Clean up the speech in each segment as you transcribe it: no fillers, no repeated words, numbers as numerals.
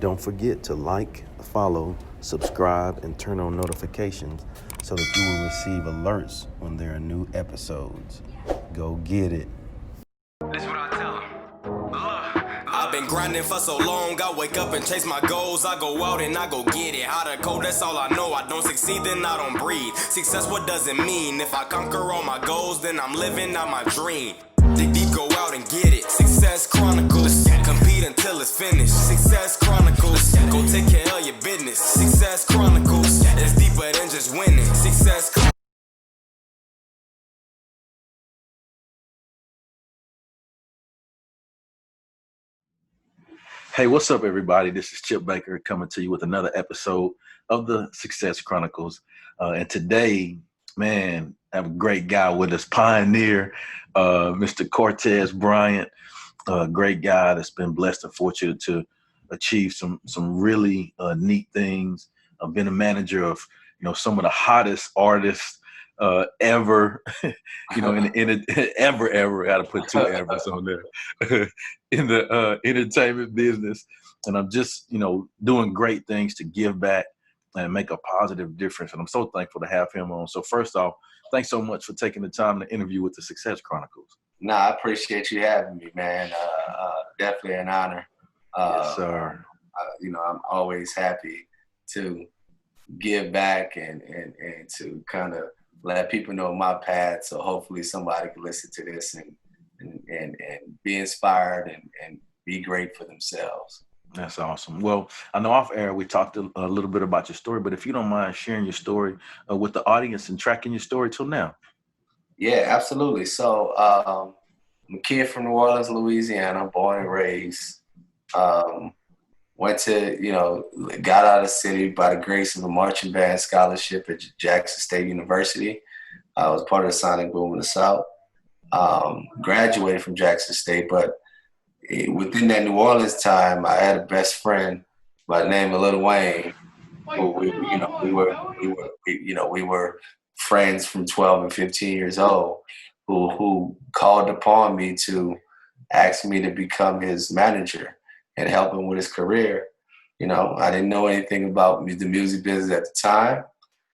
Don't forget to like, follow, subscribe, and turn on notifications so that you will receive alerts when there are new episodes. Go get it. That's what I tell them. I've been grinding for so long, I wake up and chase my goals. I go out and I go get it. Hot or cold, that's all I know. I don't succeed, then I don't breathe. Success, what does it mean? If I conquer all my goals, then I'm living out my dream. Dig deep, go out and get it. Success Chronicles. Compete until it's finished. Success Chronicles. Go take care of your business. Success Chronicles. It's deeper than just winning. Success Chronicles. Hey, what's up, everybody? This is Chip Baker coming to you with another episode of the Success Chronicles. And today, man, I have a great guy with us, pioneer, Mr. Cortez Bryant, a great guy that's been blessed and fortunate to achieve some really neat things. I've been a manager of, some of the hottest artists ever, ever, got to put two evers on there, in the entertainment business. And I'm just, doing great things to give back and make a positive difference. And I'm so thankful to have him on. So first off, thanks so much for taking the time to interview with the Success Chronicles. No, I appreciate you having me, man. Definitely an honor. Yes, sir. I'm always happy to give back and to kind of let people know my path. So hopefully somebody can listen to this and be inspired and be great for themselves. That's awesome. Well, I know off air we talked a little bit about your story, but if you don't mind sharing your story with the audience and tracking your story till now. Yeah, absolutely. So I'm a kid from New Orleans, Louisiana, born and raised. Went to, got out of the city by the grace of a marching band scholarship at Jackson State University. I was part of the Sonic Boom in the South. Graduated from Jackson State, but within that New Orleans time, I had a best friend by the name of Lil Wayne. Who we were friends from 12 and 15 years old. Who called upon me to ask me to become his manager and help him with his career. I didn't know anything about the music business at the time.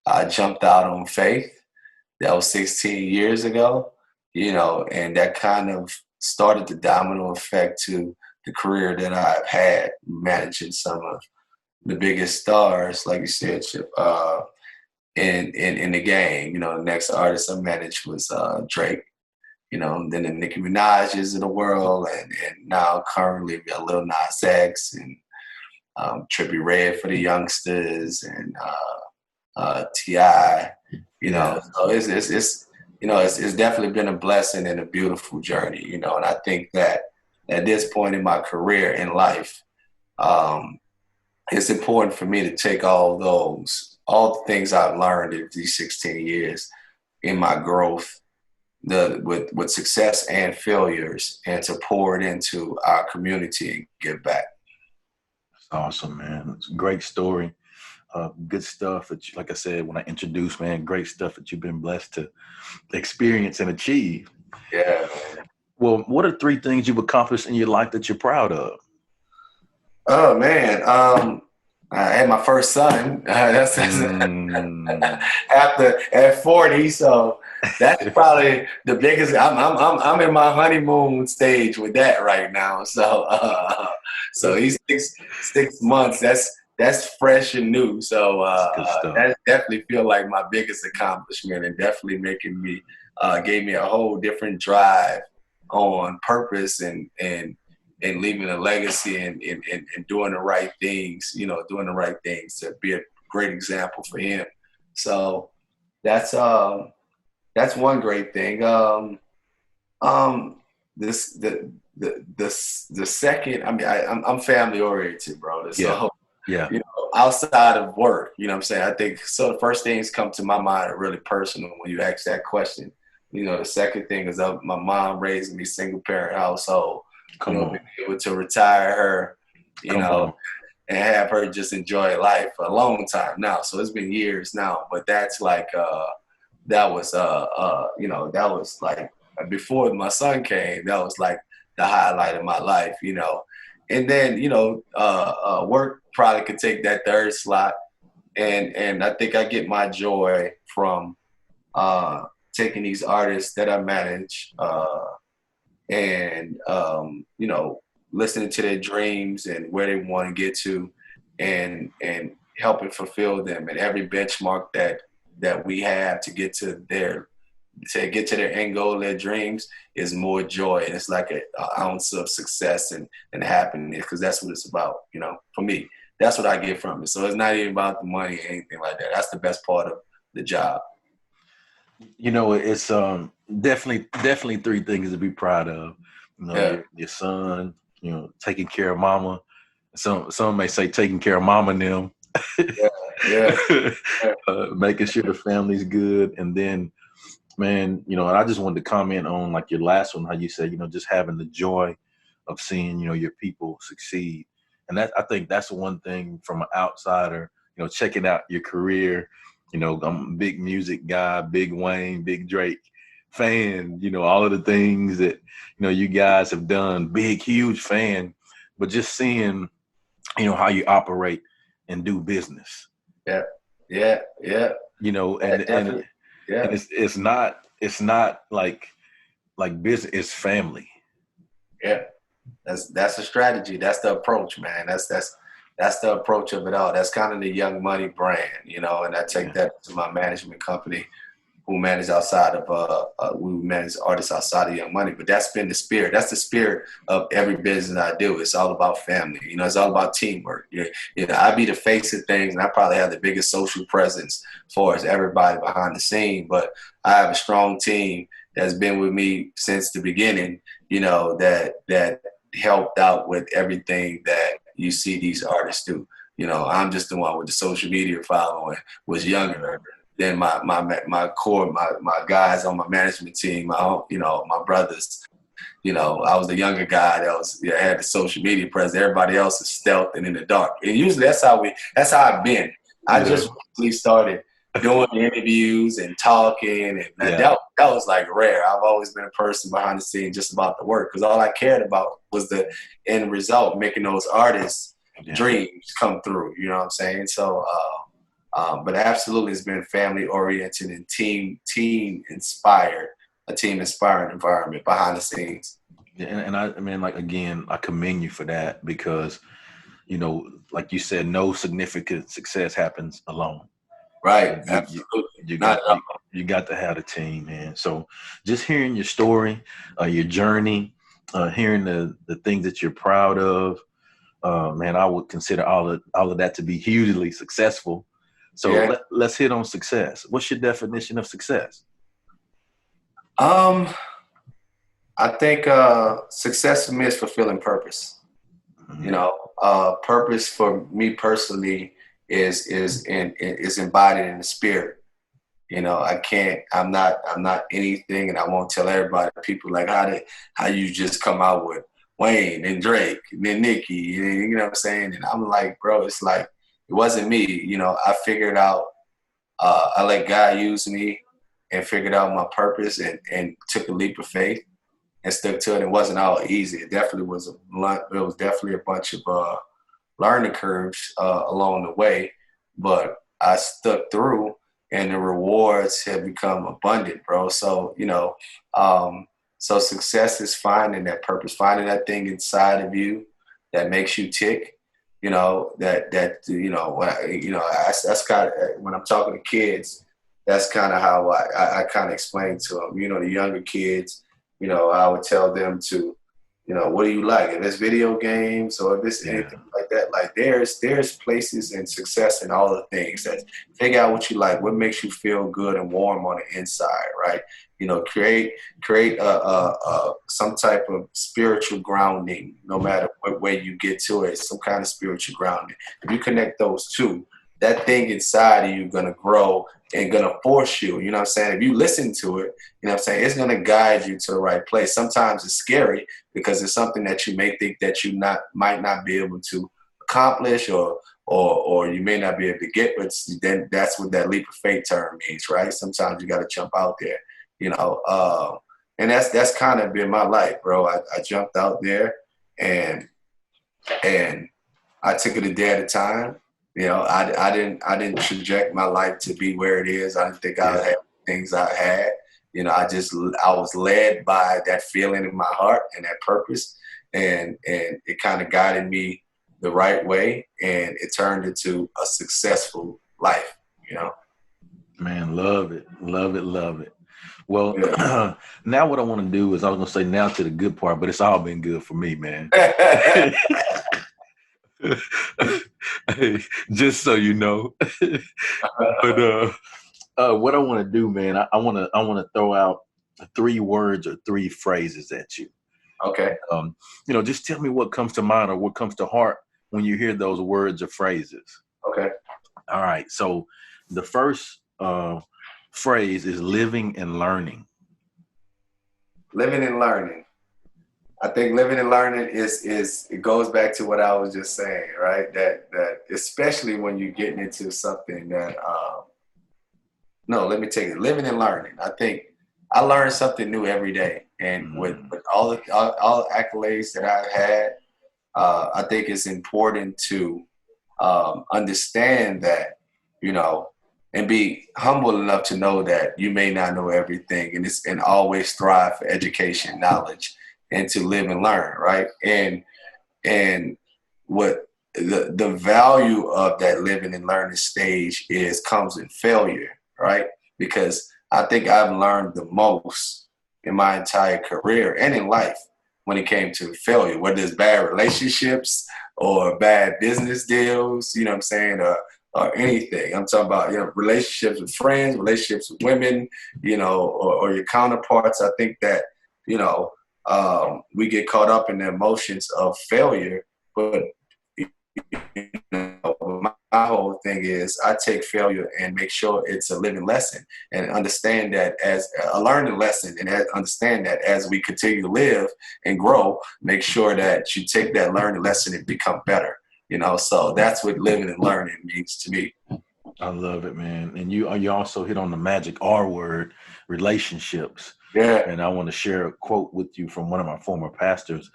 I jumped out on faith. That was 16 years ago, and that kind of started the domino effect to the career that I've had, managing some of the biggest stars, like you said, Chip, in the game. The next artist I managed was Drake. Then the Nicki Minaj's of the world, and now currently we got Lil Nas X and Trippie Redd for the youngsters and T.I. So it's definitely been a blessing and a beautiful journey. And I think that at this point in my career in life, it's important for me to take all the things I've learned in these 16 years in my growth, with success and failures, and to pour it into our community and give back. That's awesome, man. It's a great story. Good stuff that, like I said, when I introduced, man, great stuff that you've been blessed to experience and achieve. Yeah, man. Well, what are 3 things you've accomplished in your life that you're proud of? Oh, man. I had my first son. That's at 40, so that's probably the biggest. I'm in my honeymoon stage with that right now. So he's 6 months. That's fresh and new. So that definitely feel like my biggest accomplishment, and definitely making me gave me a whole different drive on purpose and leaving a legacy and doing the right things, doing the right things to be a great example for him. So that's one great thing. The second, I'm family oriented, bro. So yeah. Outside of work, what I'm saying? I think so. The first things come to my mind are really personal when you ask that question. The second thing is my mom raised me single parent household. Being able to retire her, and have her just enjoy life for a long time now. So it's been years now, but that's like that was like before my son came. That was like the highlight of my life, And then, work probably could take that third slot. And I think I get my joy from taking these artists that I manage and, listening to their dreams and where they want to get to and helping fulfill them. And every benchmark that we have to get to their end goal, their dreams, is more joy. And it's like an ounce of success and happiness, because that's what it's about, for me. That's what I get from it. So it's not even about the money or anything like that. That's the best part of the job. It's definitely three things to be proud of. Your son, taking care of mama. Some may say taking care of mama and them. Making sure the family's good. And then, man, and I just wanted to comment on like your last one, how you said, just having the joy of seeing, your people succeed. And I think that's one thing from an outsider, checking out your career. I'm a big music guy, big Wayne, big Drake fan, all of the things that, you guys have done, big, huge fan, but just seeing, how you operate and do business. Yeah. And it's not like business, it's family. Yeah. That's a strategy. That's the approach, man. That's the approach of it all. That's kind of the Young Money brand, and I take that to my management company, who manage outside of we manage artists outside of Young Money. But that's been the spirit. That's the spirit of every business I do. It's all about family. It's all about teamwork. I be the face of things, and I probably have the biggest social presence for us, everybody behind the scene. But I have a strong team that's been with me since the beginning. That helped out with everything that you see these artists do. I'm just the one with the social media following, was younger than my core, my guys on my management team, my brothers. I was the younger guy that had the social media presence. Everybody else is stealth and in the dark. And usually that's how I've been. I just recently started doing interviews and talking, and that was like rare. I've always been a person behind the scenes, just about the work, because all I cared about was the end result, making those artists' dreams come through. You know what I'm saying? So, but absolutely, it's been family oriented and team inspired, a team inspired environment behind the scenes. Yeah, and I mean, like, again, I commend you for that, because, like you said, no significant success happens alone. Right. Absolutely. You got to have a team, man. So just hearing your story, your journey, hearing the things that you're proud of, man, I would consider all of that to be hugely successful. So let's hit on success. What's your definition of success? I think success for me is fulfilling purpose. Mm-hmm. Purpose for me personally is embodied in the spirit. I'm not anything, and I won't tell everybody. People like, how you just come out with Wayne and Drake and then Nicki, and you know what I'm saying? And I'm like, bro, it's like, it wasn't me. I figured out, I let God use me and figured out my purpose and took a leap of faith and stuck to it. It wasn't all easy. It definitely was definitely a bunch of learning curves along the way, but I stuck through, and the rewards have become abundant, bro. So, so success is finding that purpose, finding that thing inside of you that makes you tick. That's kind of, when I'm talking to kids, that's kind of how I kind of explain to them. The younger kids, I would tell them to, what do you like? If it's video games or if it's anything like that, like there's places and success in all the things. That figure out what you like, what makes you feel good and warm on the inside, right? Create some type of spiritual grounding, no matter what way you get to it, some kind of spiritual grounding. If you connect those two, that thing inside of you gonna grow and gonna force you, you know what I'm saying? If you listen to it, you know what I'm saying, it's gonna guide you to the right place. Sometimes it's scary because it's something that you may think that you might not be able to accomplish or you may not be able to get, but then that's what that leap of faith term means, right? Sometimes you gotta jump out there, and that's kind of been my life, bro. I jumped out there and And I took it a day at a time. You know, I didn't project my life to be where it is. I didn't think I would have things I had. You know, I was led by that feeling in my heart and that purpose, and it kind of guided me the right way, and it turned into a successful life. You know, Man, love it, love it, love it. Well, now what I want to do is I was gonna say now to the good part, but it's all been good for me, man. Just so you know. But what I want to do, man, I want to throw out 3 words or 3 phrases at you. Okay. You know, just tell me what comes to mind or what comes to heart when you hear those words or phrases. Okay. All right. So the first phrase is living and learning. Living and learning. I think living and learning is it goes back to what I was just saying, right? That especially when you're getting into something that no, let me take it. Living and learning. I think I learn something new every day, and with all the accolades that I've had, I think it's important to understand that, you know, and be humble enough to know that you may not know everything, and always strive for education, knowledge, and to live and learn, right? And what the value of that living and learning stage comes in failure, right? Because I think I've learned the most in my entire career and in life when it came to failure, whether it's bad relationships or bad business deals, you know what I'm saying, or anything. I'm talking about, you know, relationships with friends, relationships with women, you know, or your counterparts. I think that, you know, we get caught up in the emotions of failure, but you know, my whole thing is I take failure and make sure it's a living lesson, and understand that as a learning lesson, and understand that as we continue to live and grow, make sure that you take that learning lesson and become better, you know? So that's what living and learning means to me. I love it, man. And you also hit on the magic R word, relationships. Yeah. And I want to share a quote with you from one of my former pastors.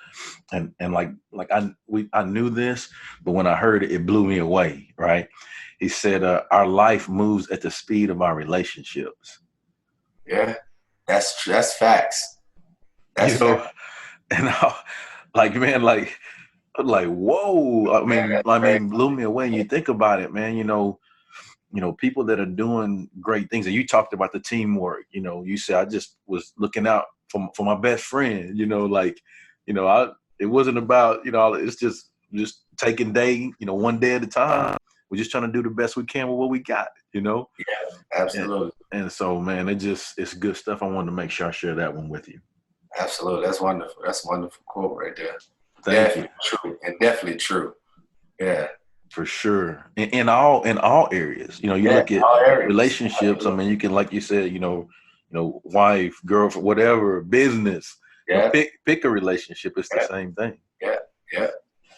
And I knew this, but when I heard it, it blew me away, right? He said, our life moves at the speed of our relationships. Yeah, that's facts. That's facts. And man, whoa. I mean, blew me away. And you think about it, man, you know, people that are doing great things. And you talked about the teamwork, you know, you said, I just was looking out for my best friend, you know, it wasn't about, you know, it's just taking one day at a time. We're just trying to do the best we can with what we got, you know? Yeah, absolutely. And so, man, it's good stuff. I wanted to make sure I share that one with you. Absolutely. That's wonderful. That's a wonderful quote right there. Thank you. True, and definitely true. Yeah. For sure. In all areas. You know, you look at relationships. I mean, you can, like you said, you know, wife, girlfriend, whatever, business. Yeah. You know, pick a relationship. It's the same thing. Yeah. Yeah.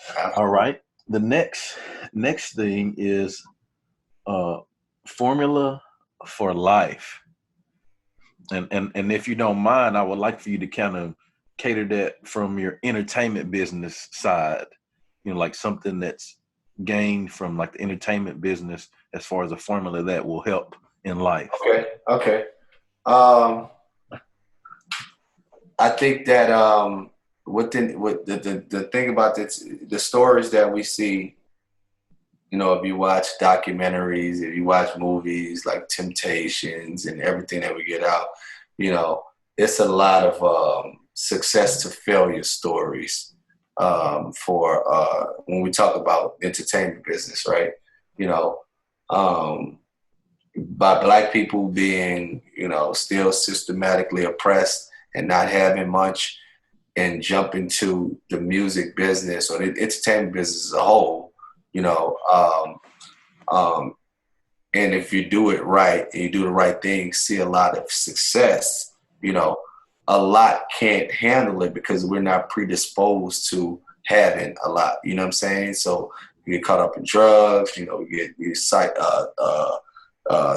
Absolutely. All right. The next thing is formula for life. And if you don't mind, I would like for you to kind of cater that from your entertainment business side, you know, like something that's gained from like the entertainment business as far as a formula that will help in life. Okay. I think that what the thing about this, the stories that we see, you know, if you watch documentaries, if you watch movies like Temptations and everything that we get out, you know, it's a lot of success to failure stories for when we talk about entertainment business, right? You know, by Black people being, you know, still systematically oppressed and not having much, and jump into the music business or the entertainment business as a whole, you know, and if you do it right and you do the right thing, see a lot of success, you know, a lot can't handle it because we're not predisposed to having a lot, you know what I'm saying? So you get caught up in drugs, you know, you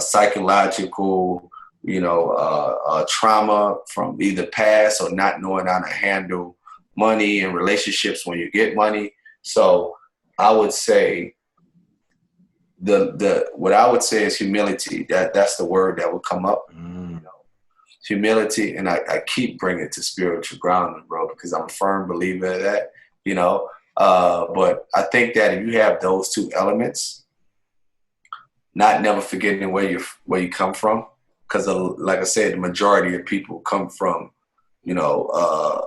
psychological, you know, trauma from either past or not knowing how to handle money and relationships when you get money. So I would say what I would say is humility. That's the word that would come up. You know, humility, and I keep bringing it to spiritual grounding, bro, because I'm a firm believer of that. You know, but I think that if you have those two elements, not never forgetting where you come from, because like I said, the majority of people come from, you know,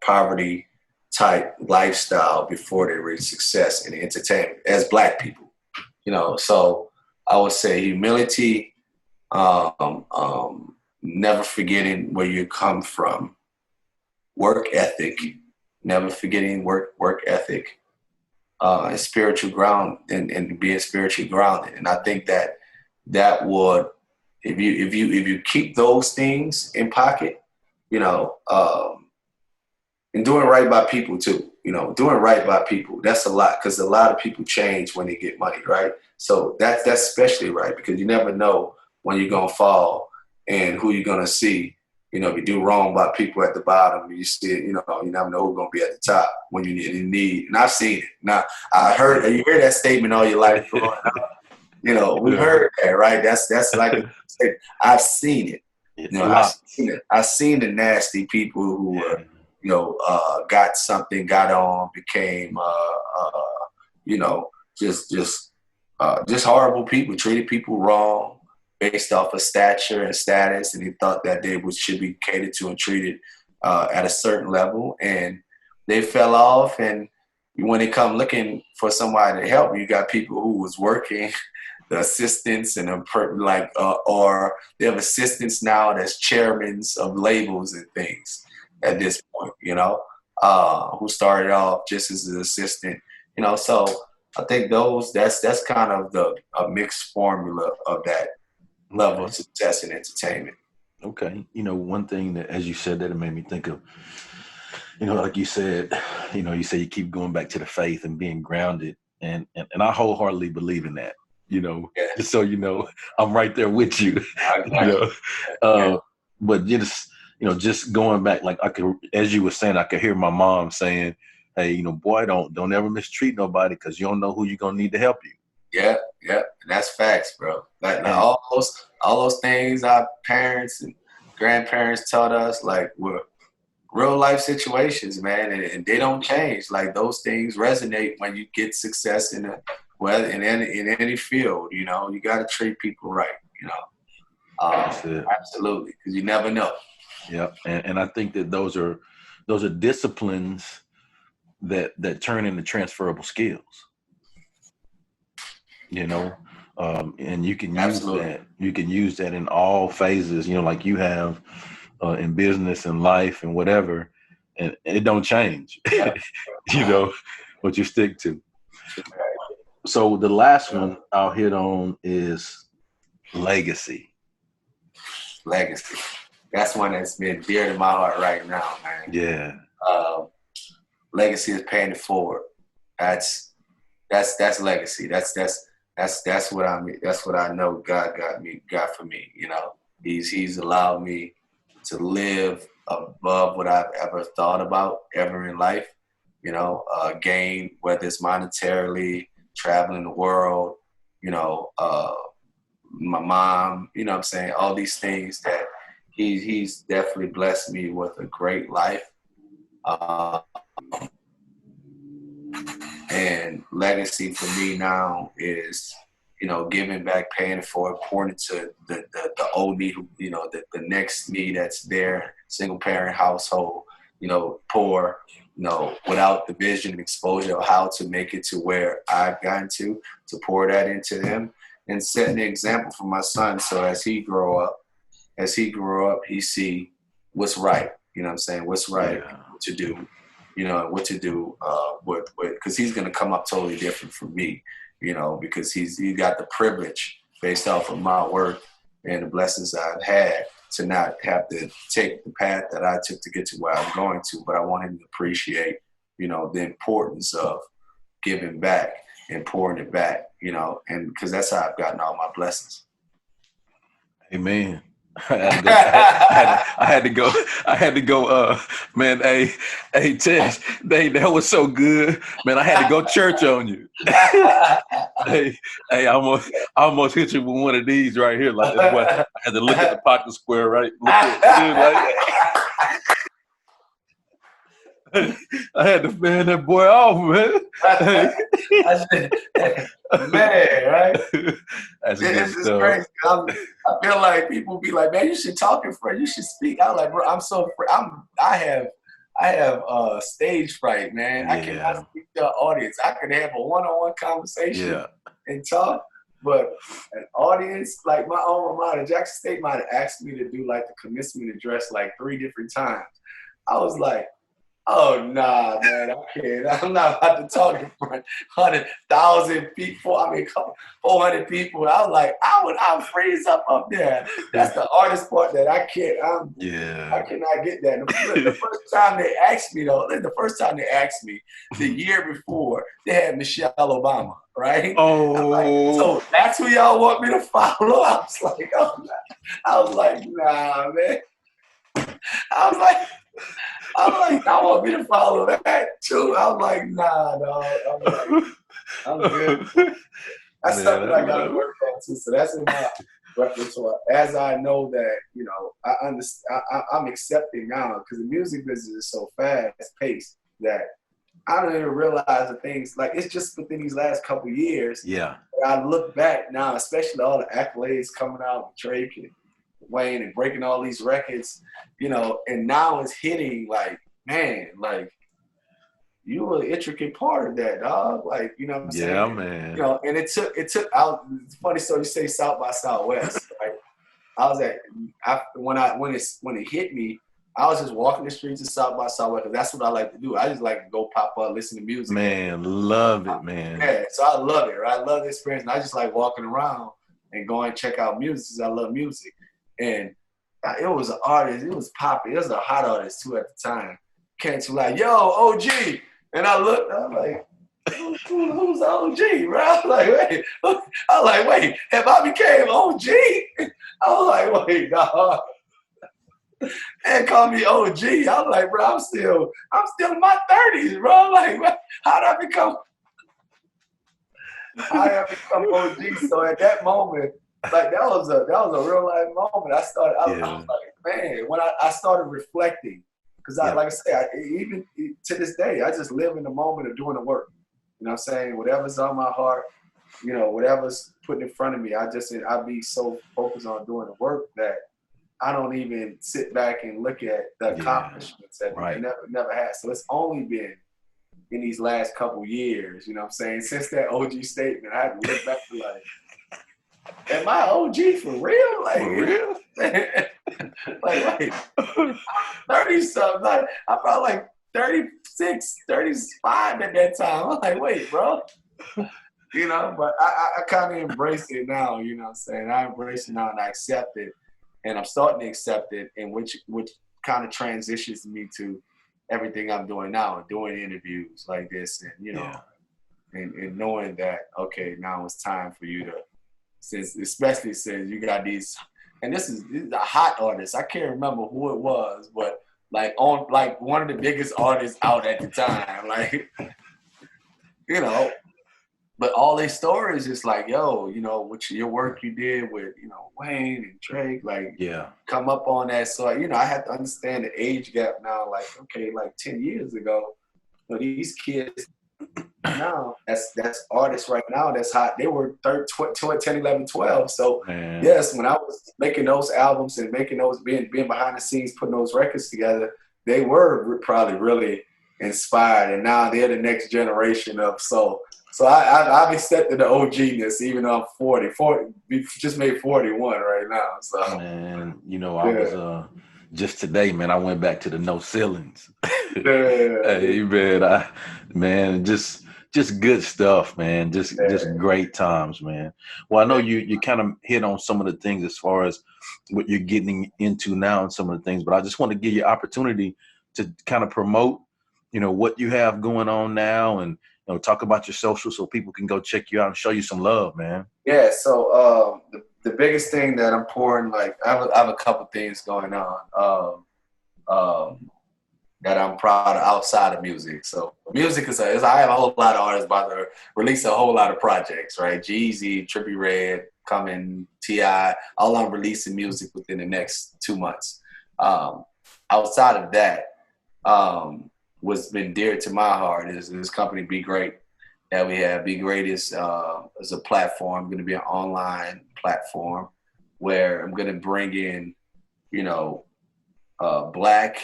poverty type lifestyle before they reach success in entertainment as Black people, you know. So I would say humility, never forgetting where you come from, work ethic, never forgetting work ethic, and spiritual ground, and being spiritually grounded. And I think that would, if you keep those things in pocket, you know, and doing right by people too, you know, doing right by people, that's a lot, because a lot of people change when they get money, right? So that's especially right, because you never know when you're gonna fall and who you're gonna see. You know, if you do wrong by people at the bottom, you see it, you know, you never know who's gonna be at the top when you need. And I've seen it. Now, you hear that statement all your life growing up. You know, we've heard that, right? That's like, I've seen it. You know, I've seen it. I've seen the nasty people who were, you know, got something, got on, became, you know, just horrible people, treated people wrong based off of stature and status, and he thought that they should be catered to and treated at a certain level, and they fell off. And when they come looking for somebody to help, you got people who was working, the assistants, and or they have assistants now that's chairmen of labels and things at this point, you know, who started off just as an assistant, you know. So I think that's kind of a mixed formula of that level of success in entertainment. Okay. You know, one thing that, as you said that, it made me think of, you know, like you said, you say you keep going back to the faith and being grounded. And I wholeheartedly believe in that, you know, just so you know, I'm right there with you, you know. But just going back, like as you were saying, I could hear my mom saying, hey, you know, boy, don't ever mistreat nobody, because you don't know who you're going to need to help you. Yeah, and that's facts, bro. Like all those things our parents and grandparents taught us, like, were real life situations, man, and they don't change. Like, those things resonate when you get success in any field. You know, you got to treat people right. You know, absolutely, because you never know. Yeah, and I think that those are disciplines that turn into transferable skills. You know, and you can use that. You can use that in all phases. You know, like you have in business and life and whatever, and it don't change. You know, what you stick to. So the last one I'll hit on is legacy. Legacy. That's one that's been dear to my heart right now, man. Yeah. Legacy is paying it forward. That's legacy. That's what I mean. That's what I know God got for me. You know, He's allowed me to live above what I've ever thought about ever in life. You know, gain, whether it's monetarily, traveling the world. You know, my mom. You know what I'm saying? All these things that He's definitely blessed me with a great life. And legacy for me now is, you know, giving back, paying it forward, pouring into the old me, you know, the next me that's there, single parent household, you know, poor, you know, without the vision and exposure of how to make it to where I've gotten to pour that into them and setting the example for my son. So as he grew up, he see what's right, you know what I'm saying? What's right, what to do. You know, what to do because he's going to come up totally different from me, you know, because he got the privilege based off of my work and the blessings I've had to not have to take the path that I took to get to where I'm going to. But I want him to appreciate, you know, the importance of giving back and pouring it back, you know, and because that's how I've gotten all my blessings. Amen. I had to go. I had to go. Man, hey, Tess, that was so good, man. I had to go church on you. hey, I almost hit you with one of these right here. Like that's what I had to look at the pocket square, right? Look at I had to fan that boy off, man. Man, right? That's It's just crazy. I feel like people be like, man, you should talk in front. You should speak. I'm like, bro, I'm so afraid. I have stage fright, man. I cannot speak to an audience. I could have a one-on-one conversation and talk, but an audience, like my alma mater, Jackson State might have asked me to do like the commencement address like 3 different times. I was like, oh, nah, man, I can't. I'm not about to talk in front of 100,000 people. I mean, 400 people. I was like, I'll freeze up there. That's the hardest part that I can't. I cannot get that. The first time they asked me, the year before, they had Michelle Obama, right? Oh. Like, so that's who y'all want me to follow? I was like, nah, man. I want me to follow that too. I'm like, nah, dog. I'm good. That's something I got to work on too. So that's in my repertoire. As I know that, you know, I understand. I'm accepting now because the music business is so fast paced that I don't even realize the things. Like it's just within these last couple of years. Yeah. I look back now, especially all the accolades coming out with Drake and Wayne and breaking all these records, you know, and now it's hitting like, man, like you were an intricate part of that, dog. Like, you know what I'm saying? Yeah, man. You know, and it took out. It's funny, so you say South by Southwest, right? I was when it hit me, I was just walking the streets of South by Southwest because that's what I like to do. I just like to go pop up, listen to music. Man, love it, man. Yeah, so I love it, right? I love the experience. And I just like walking around and going and check out music because I love music. And it was an artist. It was popping. It was a hot artist too at the time. Came to like, yo, OG. And I looked. I'm like, who's OG, bro? I'm like, wait. If I became OG, I was like, wait, dog. And call me OG. I'm like, bro, I'm still in my 30s, bro. I'm like, how did I become? I have become OG. So at that moment. Like that was a real life moment. I was like, man, when I started reflecting, because like I say, even to this day, I just live in the moment of doing the work. You know what I'm saying? Whatever's on my heart, you know, whatever's put in front of me, I be so focused on doing the work that I don't even sit back and look at the accomplishments that I never had. So it's only been in these last couple years, you know what I'm saying? Since that OG statement, I had to look back to like, am I OG for real? Like, for real? like, wait, I'm 30-something. Like, I'm probably like 36, 35 at that time. I'm like, wait, bro. You know, but I kind of embrace it now, you know what I'm saying? I embrace it now and I accept it. And I'm starting to accept it, and which kind of transitions me to everything I'm doing now, doing interviews like this and, you know, and knowing that, okay, now it's time for you to, especially since you got these, and this is a hot artist. I can't remember who it was, but like one of the biggest artists out at the time, like, you know, but all their stories is like, yo, you know, with your work you did with, you know, Wayne and Drake, like, come up on that. So, you know, I have to understand the age gap now. Like, okay, like 10 years ago, you know, these kids now, that's artists right now that's hot. They were 10, 11, 12. So, yes, when I was making those albums and making those, being behind the scenes, putting those records together, they were probably really inspired. And now they're the next generation of soul. So I've accepted the OG-ness, even though I'm 40. We just made 41 right now. So, man, you know, I was just today, man. I went back to the No Ceilings. Hey, man, just good stuff, man. Just great times, man. Well, I know you kind of hit on some of the things as far as what you're getting into now and some of the things, but I just want to give you opportunity to kind of promote, you know, what you have going on now and, you know, talk about your social so people can go check you out and show you some love, man. Yeah, so the biggest thing that I'm pouring, like I have a couple things going on that I'm proud of outside of music. So music I have a whole lot of artists about to release a whole lot of projects, right? Jeezy, Trippie Redd, coming, T.I. All I'm releasing music within the next 2 months. Outside of that, what's been dear to my heart is this company, Be Great, that we have. Be Great is a platform, going to be an online platform where I'm going to bring in, Black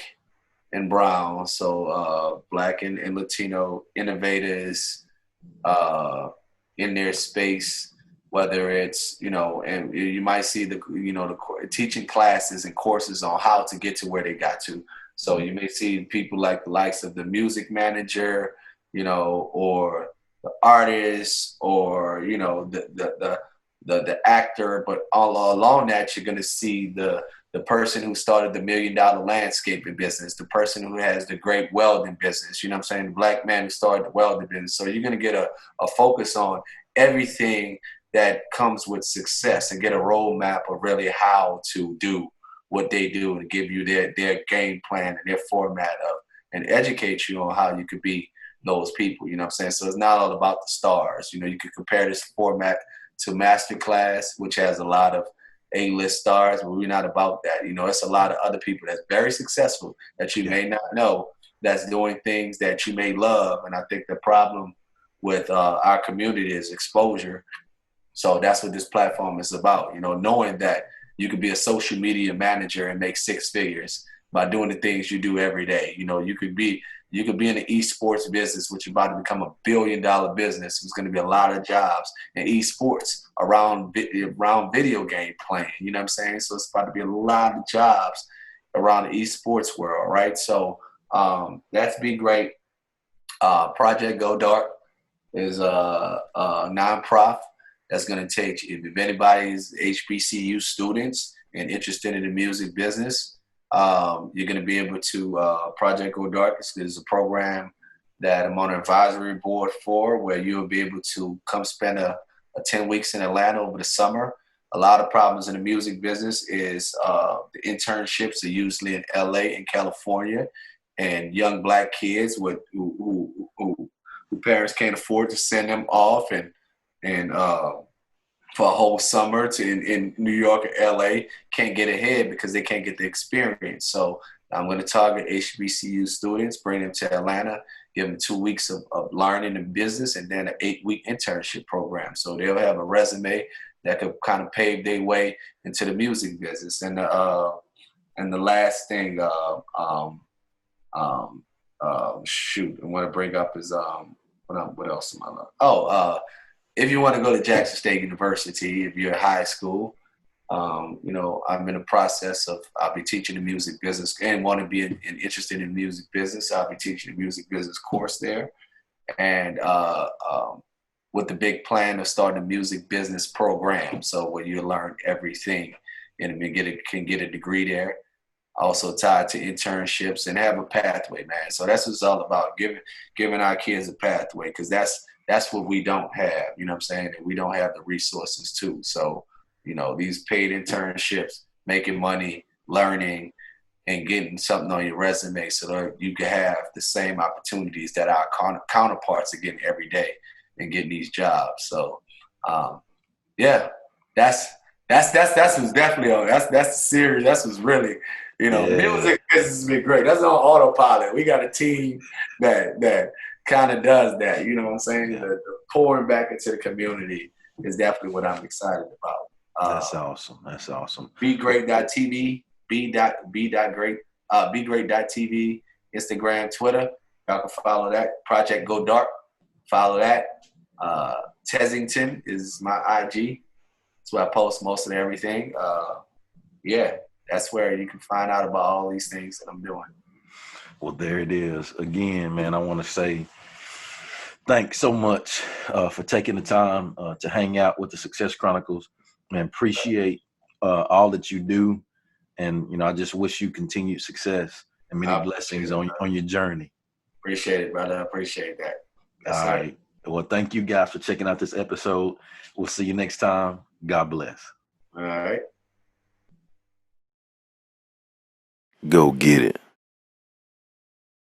and brown, so Black and Latino innovators in their space, whether it's, and you might see the teaching classes and courses on how to get to where they got to. So you may see people like the likes of the music manager, or the artist, or, the actor, but all along that, you're going to see the person who started the $1 million landscaping business, the person who has the great welding business, you know what I'm saying? The Black man who started the welding business. So you're going to get a focus on everything that comes with success and get a roadmap of really how to do what they do and give you their game plan and their format of, and educate you on how you could be those people, you know what I'm saying? So it's not all about the stars. You could compare this format to Masterclass, which has a lot of A-list stars, but we're not about that. It's a lot of other people that's very successful that you may not know that's doing things that you may love. And I think the problem with our community is exposure. So that's what this platform is about, knowing that you could be a social media manager and make 6 figures by doing the things you do every day. You could be in the esports business, which is about to become $1 billion business. There's going to be a lot of jobs in esports around video game playing. You know what I'm saying? So it's about to be a lot of jobs around the esports world, right? So that's Be Great. Project Go Dark is a nonprofit that's going to take, if anybody's HBCU students and interested in the music business, you're going to be able to, Project Go Dark is a program that I'm on an advisory board for, where you'll be able to come spend a 10 weeks in Atlanta over the summer. A lot of problems in the music business is the internships are usually in LA and California, and young Black kids who parents can't afford to send them off and for a whole summer in New York or LA can't get ahead because they can't get the experience. So I'm going to target HBCU students, bring them to Atlanta, give them 2 weeks of learning in business, and then an 8-week internship program. So they'll have a resume that could kind of pave their way into the music business. And the last thing, I want to bring up is what else am I? If you want to go to Jackson State University, if you're in high school, I'm in the process of, I'll be teaching the music business and want to be interested in music business. I'll be teaching the music business course there. And with the big plan of starting a music business program. So where you learn everything and can get a degree there. Also tied to internships and have a pathway, man. So that's what it's all about, giving our kids a pathway, because that's what we don't have, you know what I'm saying? And we don't have the resources too. So, these paid internships, making money, learning, and getting something on your resume so that you can have the same opportunities that our counterparts are getting every day and getting these jobs. So, that's what's definitely on. That's serious. That's what's really, music business has been great. That's on autopilot. We got a team that kind of does that. You know what I'm saying? Yeah. The pouring back into the community is definitely what I'm excited about. That's awesome. That's awesome. BeGreat.tv, BeGreat.tv, Instagram, Twitter. Y'all can follow that. Project Go Dark. Follow that. Tessington is my IG. That's where I post most of everything. That's where you can find out about all these things that I'm doing. Well, there it is. Again, man, I want to say thanks so much for taking the time to hang out with the Success Chronicles. Man, appreciate all that you do. And, I just wish you continued success and many blessings on your journey. Appreciate it, brother. I appreciate that. All right. Well, thank you guys for checking out this episode. We'll see you next time. God bless. All right. Go get it.